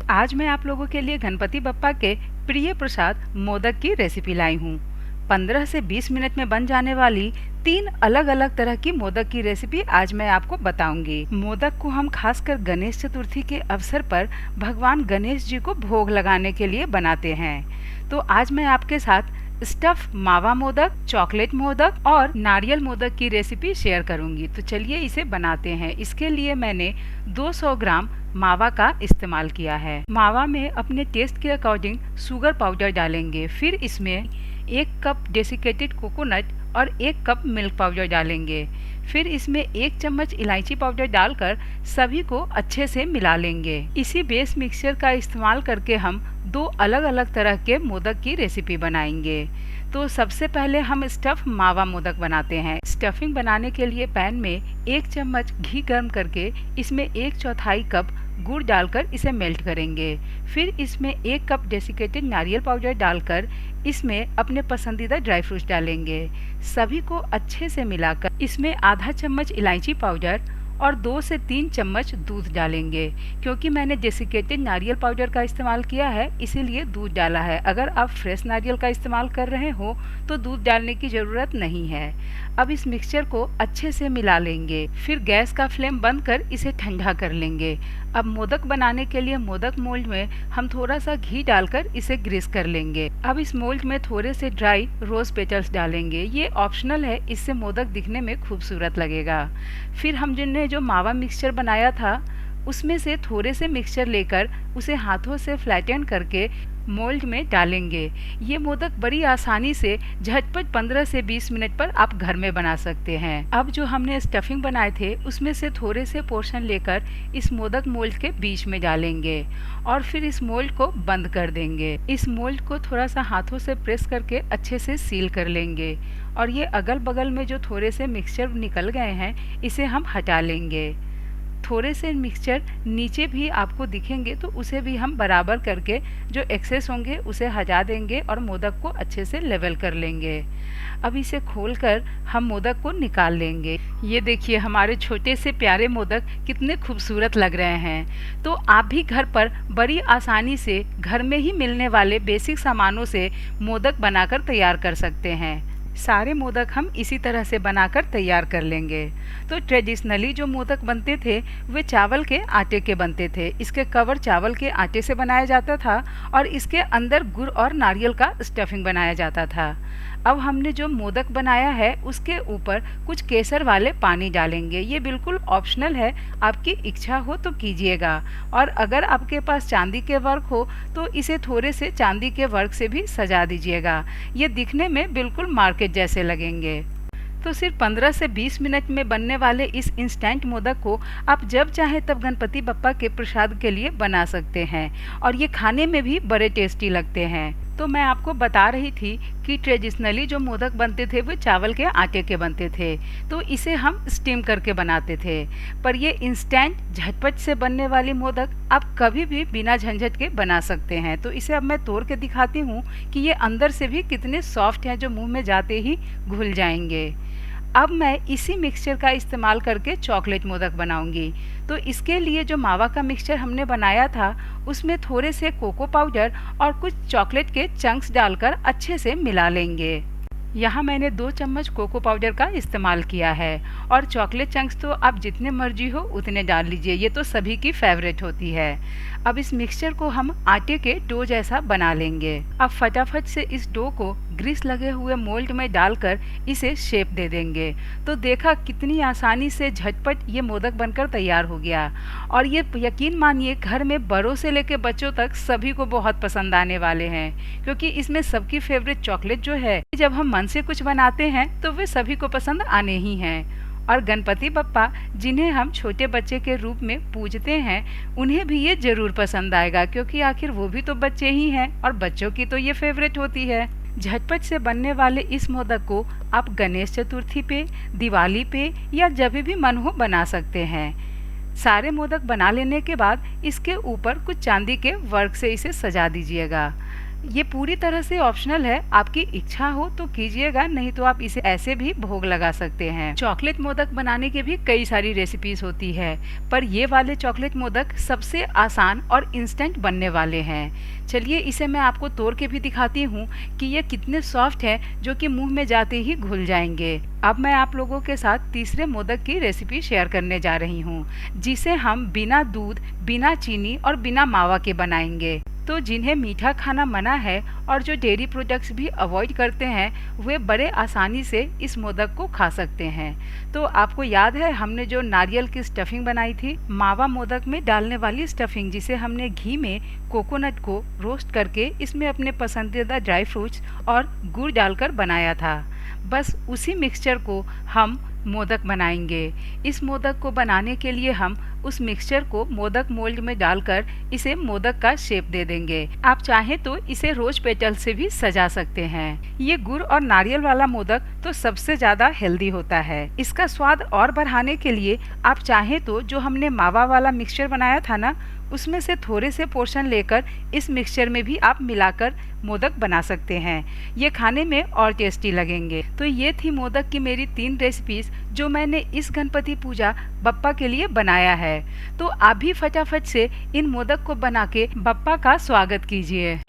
आज मैं आप लोगों के लिए गणपति बप्पा के प्रिय प्रसाद मोदक की रेसिपी लाई हूँ। 15 से 20 मिनट में बन जाने वाली 3 अलग अलग तरह की मोदक की रेसिपी आज मैं आपको बताऊंगी। मोदक को हम खासकर गणेश चतुर्थी के अवसर पर भगवान गणेश जी को भोग लगाने के लिए बनाते हैं। तो आज मैं आपके साथ स्टफ मावा मोदक, चॉकलेट मोदक और नारियल मोदक की रेसिपी शेयर करूंगी। तो चलिए इसे बनाते हैं। इसके लिए मैंने 200 ग्राम मावा का इस्तेमाल किया है। मावा में अपने टेस्ट के अकॉर्डिंग शुगर पाउडर डालेंगे। फिर इसमें 1 कप डेसिकेटेड कोकोनट और 1 कप मिल्क पाउडर डालेंगे। फिर इसमें 1 चम्मच इलायची पाउडर डालकर सभी को अच्छे से मिला लेंगे। इसी बेस मिक्सचर का इस्तेमाल करके हम 2 अलग अलग तरह के मोदक की रेसिपी बनाएंगे। तो सबसे पहले हम स्टफ मावा मोदक बनाते हैं। स्टफिंग बनाने के लिए पैन में 1 चम्मच घी गर्म करके इसमें 1/4 कप गुड़ डालकर इसे मेल्ट करेंगे। फिर इसमें 1 कप डेसिकेटेड नारियल पाउडर डालकर इसमें अपने पसंदीदा ड्राई फ्रूट्स डालेंगे। सभी को अच्छे से मिलाकर इसमें आधा चम्मच इलायची पाउडर और 2 से 3 चम्मच दूध डालेंगे। क्योंकि मैंने डेसिकेटेड नारियल पाउडर का इस्तेमाल किया है इसीलिए दूध डाला है। अगर आप फ्रेश नारियल का इस्तेमाल कर रहे हो तो दूध डालने की ज़रूरत नहीं है। अब इस मिक्सचर को अच्छे से मिला लेंगे। फिर गैस का फ्लेम बंद कर इसे ठंडा कर लेंगे। अब मोदक बनाने के लिए मोदक मोल्ड में हम थोड़ा सा घी डालकर इसे ग्रीस कर लेंगे। अब इस मोल्ड में थोड़े से ड्राई रोज पेटल्स डालेंगे। ये ऑप्शनल है, इससे मोदक दिखने में खूबसूरत लगेगा। फिर हम जिनने जो मावा मिक्सचर बनाया था उसमें से थोड़े से मिक्सचर लेकर उसे हाथों से फ्लैटन करके मोल्ड में डालेंगे। ये मोदक बड़ी आसानी से झटपट 15 से 20 मिनट पर आप घर में बना सकते हैं। अब जो हमने स्टफिंग बनाए थे उसमें से थोड़े से पोर्शन लेकर इस मोदक मोल्ड के बीच में डालेंगे और फिर इस मोल्ड को बंद कर देंगे। इस मोल्ड को थोड़ा सा हाथों से प्रेस करके अच्छे से सील कर लेंगे और ये अगल बगल में जो थोड़े से मिक्सचर निकल गए हैं इसे हम हटा लेंगे। थोड़े से मिक्सचर नीचे भी आपको दिखेंगे तो उसे भी हम बराबर करके जो एक्सेस होंगे उसे हटा देंगे और मोदक को अच्छे से लेवल कर लेंगे। अब इसे खोलकर हम मोदक को निकाल लेंगे। ये देखिए हमारे छोटे से प्यारे मोदक कितने खूबसूरत लग रहे हैं। तो आप भी घर पर बड़ी आसानी से घर में ही मिलने वाले बेसिक सामानों से मोदक बनाकर तैयार कर सकते हैं। सारे मोदक हम इसी तरह से बनाकर तैयार कर लेंगे। तो ट्रेडिशनली जो मोदक बनते थे वे चावल के आटे के बनते थे। इसके कवर चावल के आटे से बनाया जाता था और इसके अंदर गुड़ और नारियल का स्टफिंग बनाया जाता था। अब हमने जो मोदक बनाया है उसके ऊपर कुछ केसर वाले पानी डालेंगे। ये बिल्कुल ऑप्शनल है, आपकी इच्छा हो तो कीजिएगा। और अगर आपके पास चांदी के वर्क हो तो इसे थोड़े से चांदी के वर्क से भी सजा दीजिएगा। ये दिखने में बिल्कुल मार्केट जैसे लगेंगे। तो सिर्फ 15 से 20 मिनट में बनने वाले इस इंस्टेंट मोदक को आप जब चाहे तब गणपति बप्पा के प्रसाद के लिए बना सकते हैं और ये खाने में भी बड़े टेस्टी लगते हैं। तो मैं आपको बता रही थी कि ट्रेडिशनली जो मोदक बनते थे वो चावल के आटे के बनते थे, तो इसे हम स्टीम करके बनाते थे। पर ये इंस्टेंट झटपट से बनने वाली मोदक आप कभी भी बिना झंझट के बना सकते हैं। तो इसे अब मैं तोड़ के दिखाती हूँ कि ये अंदर से भी कितने सॉफ्ट हैं, जो मुंह में जाते ही घुल जाएंगे। अब मैं इसी मिक्सचर का इस्तेमाल करके चॉकलेट मोदक बनाऊंगी। तो इसके लिए जो मावा का मिक्सचर हमने बनाया था उसमें थोड़े से कोको पाउडर और कुछ चॉकलेट के चंक्स डालकर अच्छे से मिला लेंगे। यहाँ मैंने 2 चम्मच कोको पाउडर का इस्तेमाल किया है और चॉकलेट चंक्स तो आप जितने मर्जी हो उतने डाल लीजिए, ये तो सभी की फेवरेट होती है। अब इस मिक्सचर को हम आटे के डो जैसा बना लेंगे। अब फटाफट से इस डो को ग्रीस लगे हुए मोल्ड में डालकर इसे शेप दे देंगे। तो देखा कितनी आसानी से झटपट ये मोदक बनकर तैयार हो गया और ये यकीन मानिए घर में बड़ों से लेकर बच्चों तक सभी को बहुत पसंद आने वाले हैं, क्योंकि इसमें सबकी फेवरेट चॉकलेट जो है, जब हम मन से कुछ बनाते हैं तो वे सभी को पसंद आने ही हैं। और गणपति बप्पा जिन्हें हम छोटे बच्चे के रूप में पूजते हैं उन्हें भी ये जरूर पसंद आएगा, क्योंकि आखिर वो भी तो बच्चे ही हैं और बच्चों की तो ये फेवरेट होती है। झटपट से बनने वाले इस मोदक को आप गणेश चतुर्थी पे, दिवाली पे या जब भी मन हो बना सकते हैं। सारे मोदक बना लेने के बाद इसके ऊपर कुछ चांदी के वर्क से इसे सजा दीजिएगा। ये पूरी तरह से ऑप्शनल है, आपकी इच्छा हो तो कीजिएगा, नहीं तो आप इसे ऐसे भी भोग लगा सकते हैं। चॉकलेट मोदक बनाने की भी कई सारी रेसिपीज होती है, पर ये वाले चॉकलेट मोदक सबसे आसान और इंस्टेंट बनने वाले हैं। चलिए इसे मैं आपको तोड़ के भी दिखाती हूँ कि ये कितने सॉफ्ट है, जो कि मुंह में जाते ही घुल जाएंगे। अब मैं आप लोगों के साथ तीसरे मोदक की रेसिपी शेयर करने जा रही हूँ, जिसे हम बिना दूध, बिना चीनी और बिना मावा के बनाएंगे। तो जिन्हें मीठा खाना मना है और जो डेयरी प्रोडक्ट्स भी अवॉइड करते हैं, वे बड़े आसानी से इस मोदक को खा सकते हैं। तो आपको याद है हमने जो नारियल की स्टफिंग बनाई थी, मावा मोदक में डालने वाली स्टफिंग, जिसे हमने घी में कोकोनट को रोस्ट करके इसमें अपने पसंदीदा ड्राई फ्रूट्स और गुड़ डालकर बनाया था। बस उसी मिक्सचर को हम मोदक बनाएंगे। इस मोदक को बनाने के लिए हम उस मिक्सचर को मोदक मोल्ड में डालकर इसे मोदक का शेप दे देंगे। आप चाहें तो इसे रोज पेटल से भी सजा सकते हैं। ये गुड़ और नारियल वाला मोदक तो सबसे ज्यादा हेल्दी होता है। इसका स्वाद और बढ़ाने के लिए आप चाहें तो जो हमने मावा वाला मिक्सचर बनाया था ना, उसमें से थोड़े से पोर्शन लेकर इस मिक्सचर में भी आप मिलाकर मोदक बना सकते हैं। ये खाने में और टेस्टी लगेंगे। तो ये थी मोदक की मेरी 3 रेसिपीज, जो मैंने इस गणपति पूजा बप्पा के लिए बनाया है। तो आप भी फटाफट से इन मोदक को बना के बप्पा का स्वागत कीजिए।